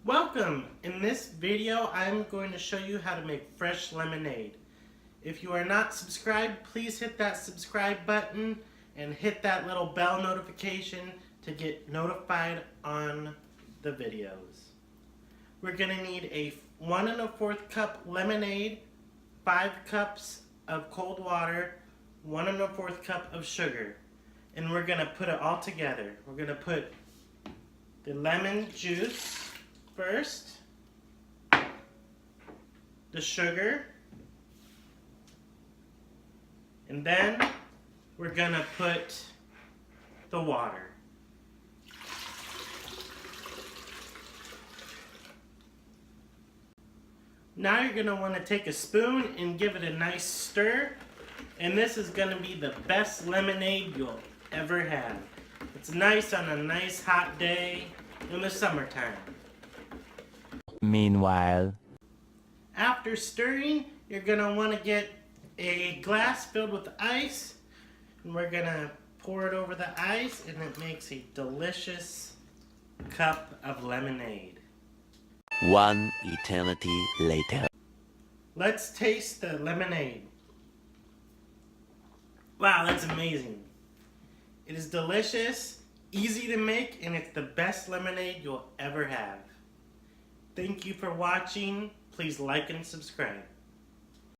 Welcome! In this video, I'm going to show you how to make fresh lemonade. If you are not subscribed, please hit that subscribe button and hit that little bell notification to get notified on the videos. We're going to need a 1 1/4 cup lemonade, 5 cups of cold water, 1 1/4 cup of sugar. And we're going to put it all together. We're going to put the lemon juice first, the sugar, and then we're going to put the water. Now you're going to want to take a spoon and give it a nice stir, and this is going to be the best lemonade you'll ever have. It's nice on a nice hot day in the summertime. Meanwhile, after stirring, you're going to want to get a glass filled with ice, and we're going to pour it over the ice, and it makes a delicious cup of lemonade. one eternity later. Let's taste the lemonade. Wow, that's amazing. It is delicious, easy to make, and it's the best lemonade you'll ever have. Thank you for watching. Please like and subscribe.